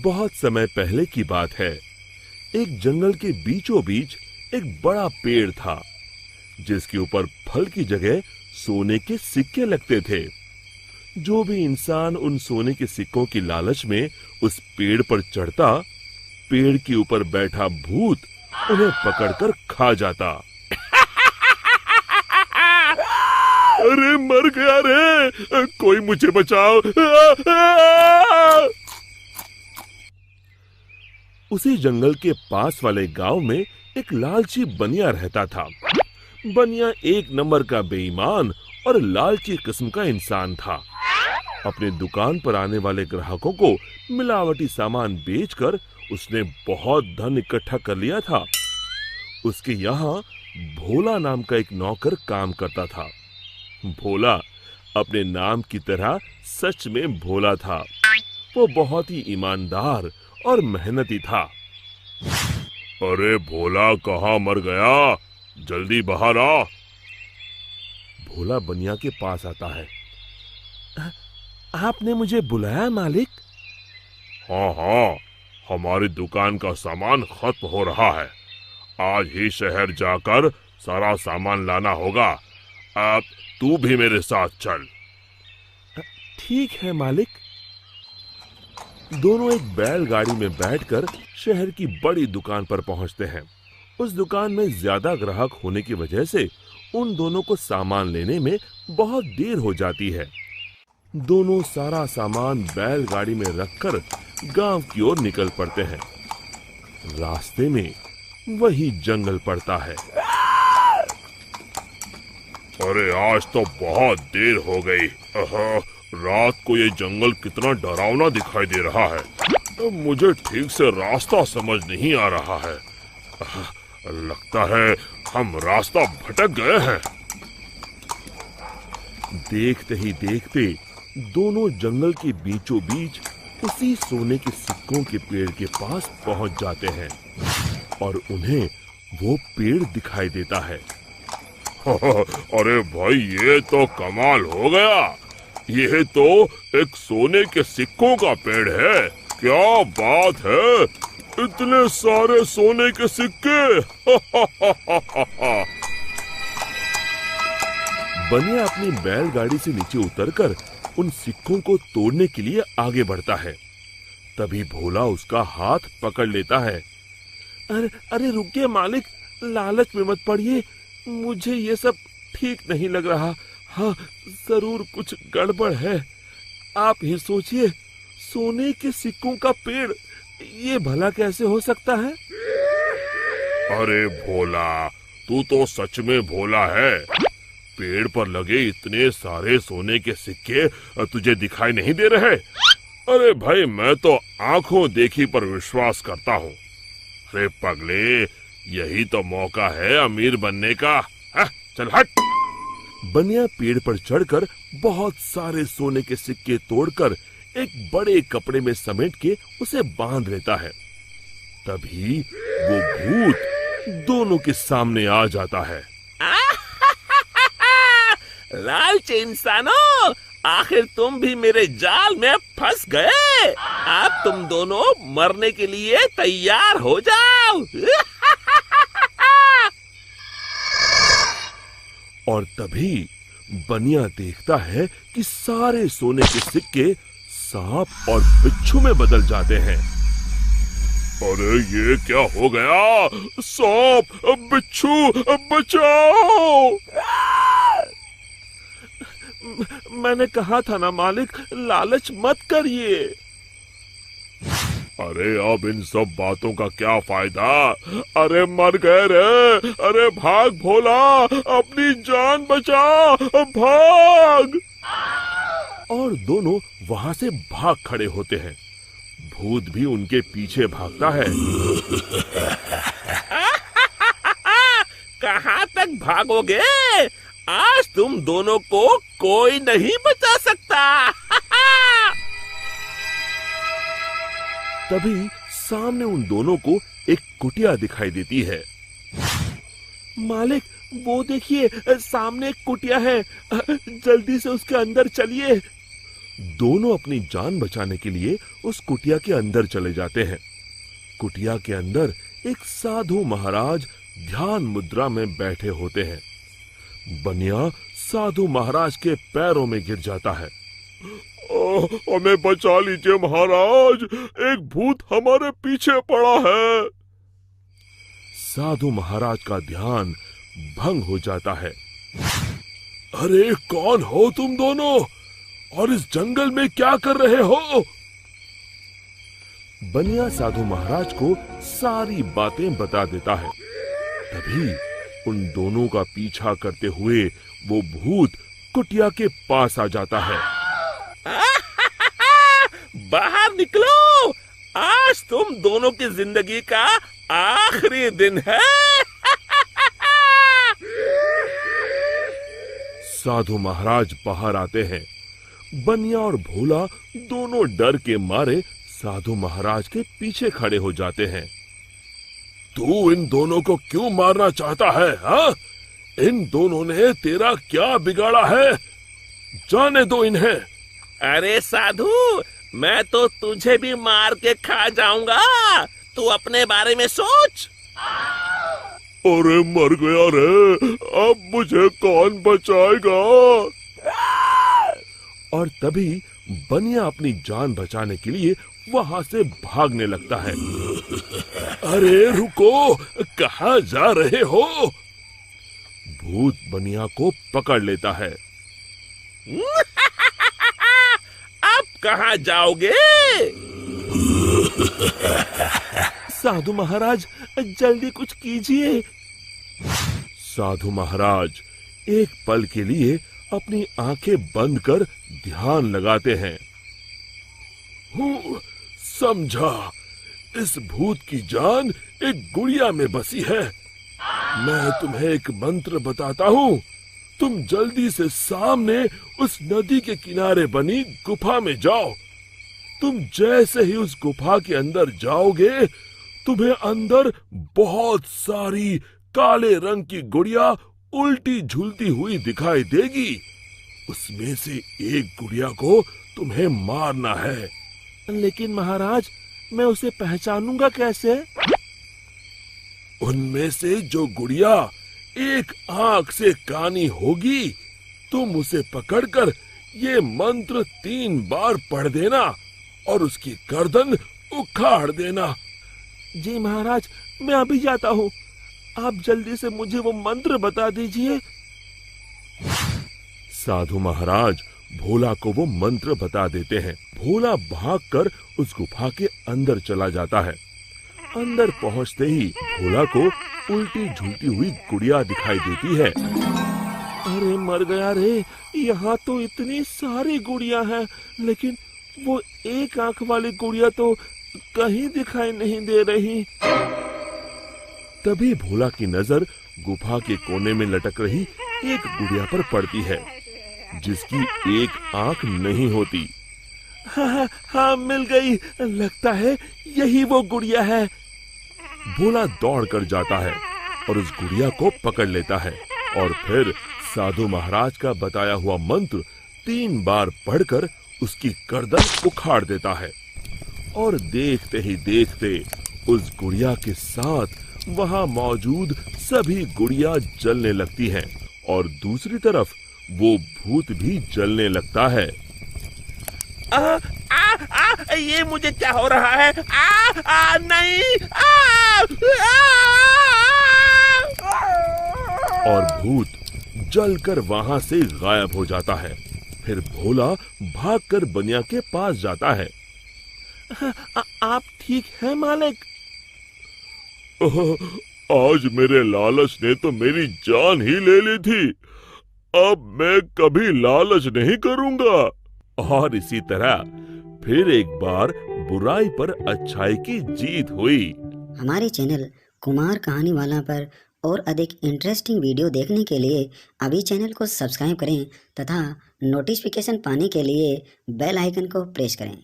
बहुत समय पहले की बात है। एक जंगल के बीचों बीच एक बड़ा पेड़ था, जिसके ऊपर फल की जगह सोने के सिक्के लगते थे। जो भी इंसान उन सोने के सिक्कों की लालच में उस पेड़ पर चढ़ता, पेड़ के ऊपर बैठा भूत उन्हें पकड़कर खा जाता। अरे मर गया रे, कोई मुझे बचाओ। उसी जंगल के पास वाले गांव में एक लालची बनिया रहता था। बनिया एक नंबर का बेईमान और लालची किस्म का इंसान था। अपने दुकान पर आने वाले ग्राहकों को मिलावटी सामान बेचकर उसने बहुत धन इकट्ठा कर लिया था। उसके यहाँ भोला नाम का एक नौकर काम करता था। भोला अपने नाम की तरह सच में भोला था। वो बहुत ही ईमानदार और मेहनती था। अरे भोला कहाँ मर गया, जल्दी बाहर आ। भोला बनिया के पास आता है। आपने मुझे बुलाया मालिक? हाँ हाँ, हमारी दुकान का सामान खत्म हो रहा है। आज ही शहर जाकर सारा सामान लाना होगा। अब तू भी मेरे साथ चल। ठीक है मालिक। दोनों एक बैलगाड़ी में बैठकर शहर की बड़ी दुकान पर पहुंचते हैं। उस दुकान में ज्यादा ग्राहक होने की वजह से उन दोनों को सामान लेने में बहुत देर हो जाती है। दोनों सारा सामान बैलगाड़ी में रखकर गांव की ओर निकल पड़ते हैं। रास्ते में वही जंगल पड़ता है। अरे आज तो बहुत देर हो गई। रात को ये जंगल कितना डरावना दिखाई दे रहा है। मुझे ठीक से रास्ता समझ नहीं आ रहा है। लगता है हम रास्ता भटक गए हैं। देखते ही देखते दोनों जंगल के बीचों बीच उसी सोने के सिक्कों के पेड़ के पास पहुंच जाते हैं और उन्हें वो पेड़ दिखाई देता है। अरे भाई, ये तो कमाल हो गया। ये तो एक सोने के सिक्कों का पेड़ है। क्या बात है, इतने सारे सोने के सिक्के। बनिया अपनी बैलगाड़ी से नीचे उतरकर उन सिक्कों को तोड़ने के लिए आगे बढ़ता है। तभी भोला उसका हाथ पकड़ लेता है। अरे रुकिए मालिक, लालच में मत पड़िए। मुझे ये सब ठीक नहीं लग रहा। हाँ, जरूर कुछ गड़बड़ है। आप ही सोचिए, सोने के सिक्कों का पेड़, ये भला कैसे हो सकता है? अरे भोला, तू तो सच में भोला है। पेड़ पर लगे इतने सारे सोने के सिक्के तुझे दिखाई नहीं दे रहे? अरे भाई, मैं तो आंखों देखी पर विश्वास करता हूँ। अरे पगले, यही तो मौका है अमीर बनने का। चल हट। बनिया पेड़ पर चढ़कर बहुत सारे सोने के सिक्के तोड़कर एक बड़े कपड़े में समेट के उसे बांध लेता है। तभी वो भूत दोनों के सामने आ जाता है। लालची इंसानों, आखिर तुम भी मेरे जाल में फंस गए। अब तुम दोनों मरने के लिए तैयार हो जाओ। और तभी बनिया देखता है कि सारे सोने के सिक्के सांप और बिच्छू में बदल जाते हैं। अरे ये क्या हो गया? सांप, बिच्छू, बचाओ! मैंने कहा था ना मालिक, लालच मत करिए। अरे अब इन सब बातों का क्या फायदा? अरे मर गए रे। अरे भाग भोला, अपनी जान बचा, भाग। और दोनों वहां से भाग खड़े होते हैं। भूत भी उनके पीछे भागता है। कहाँ तक भागोगे? आज तुम दोनों को कोई नहीं बचा सकता। तभी सामने उन दोनों को एक कुटिया दिखाई देती है। मालिक, वो देखिए, सामने एक कुटिया है। जल्दी से उसके अंदर चलिए। दोनों अपनी जान बचाने के लिए उस कुटिया के अंदर चले जाते हैं। कुटिया के अंदर एक साधु महाराज ध्यान मुद्रा में बैठे होते हैं। बनिया साधु महाराज के पैरों में गिर जाता है। हमें बचा लीजिए महाराज, एक भूत हमारे पीछे पड़ा है। साधु महाराज का ध्यान भंग हो जाता है। अरे कौन हो तुम दोनों और इस जंगल में क्या कर रहे हो? बनिया साधु महाराज को सारी बातें बता देता है। तभी उन दोनों का पीछा करते हुए वो भूत कुटिया के पास आ जाता है। बाहर निकलो, आज तुम दोनों की जिंदगी का आखिरी दिन है। साधु महाराज बाहर आते हैं। बनिया और भोला दोनों डर के मारे साधु महाराज के पीछे खड़े हो जाते हैं। तू इन दोनों को क्यों मारना चाहता है? हाँ? इन दोनों ने तेरा क्या बिगाड़ा है? जाने दो इन्हें। अरे साधु, मैं तो तुझे भी मार के खा जाऊंगा, तू अपने बारे में सोच। अरे मर गया रे, अब मुझे कौन बचाएगा? और तभी बनिया अपनी जान बचाने के लिए वहां से भागने लगता है। अरे रुको, कहाँ जा रहे हो? भूत बनिया को पकड़ लेता है। अब कहाँ जाओगे? साधु महाराज, जल्दी कुछ कीजिए। साधु महाराज एक पल के लिए अपनी आंखें बंद कर ध्यान लगाते हैं। समझा, इस भूत की जान एक गुड़िया में बसी है। मैं तुम्हें एक मंत्र बताता हूँ। तुम जल्दी से सामने उस नदी के किनारे बनी गुफा में जाओ। तुम जैसे ही उस गुफा के अंदर जाओगे, तुम्हें अंदर बहुत सारी काले रंग की गुड़िया उल्टी झूलती हुई दिखाई देगी। उसमें से एक गुड़िया को तुम्हें मारना है। लेकिन महाराज, मैं उसे पहचानूंगा कैसे? उनमें से जो गुड़िया एक आंख से कानी होगी, तुम उसे पकड़कर ये मंत्र 3 बार पढ़ देना और उसकी गर्दन उखाड़ देना। जी महाराज, मैं अभी जाता हूँ। आप जल्दी से मुझे वो मंत्र बता दीजिए। साधु महाराज भोला को वो मंत्र बता देते हैं। भोला भागकर उस गुफा के अंदर चला जाता है। अंदर पहुंचते ही भोला को उल्टी झूलती हुई गुड़िया दिखाई देती है। अरे मर गया रे, यहाँ तो इतनी सारी गुड़िया हैं, लेकिन वो एक आंख वाली गुड़िया तो कहीं दिखाई नहीं दे रही। तभी भोला की नजर गुफा के कोने में लटक रही एक गुड़िया पर पड़ती है, जिसकी एक आंख नहीं होती। हाँ, मिल गई। लगता है यही वो गुड़िया है। भोला दौड़कर जाता है और उस गुड़िया को पकड़ लेता है और फिर साधु महाराज का बताया हुआ मंत्र 3 बार पढ़कर उसकी गर्दन उखाड़ देता है। और देखते ही देखते उस गुड़िया के साथ वहां मौजूद सभी गुड़िया जलने लगती हैं और दूसरी तरफ वो भूत भी जलने लगता है। ये मुझे क्या हो रहा है? नहीं। और भूत जलकर वहां से गायब हो जाता है। फिर भोला भागकर बनिया के पास जाता है। आप ठीक हैं मालिक? आज मेरे लालच ने तो मेरी जान ही ले ली थी। अब मैं कभी लालच नहीं करूंगा। और इसी तरह फिर एक बार बुराई पर अच्छाई की जीत हुई। हमारे चैनल कुमार कहानी वाला पर और अधिक इंटरेस्टिंग वीडियो देखने के लिए अभी चैनल को सब्सक्राइब करें तथा नोटिफिकेशन पाने के लिए बेल आइकन को प्रेस करें।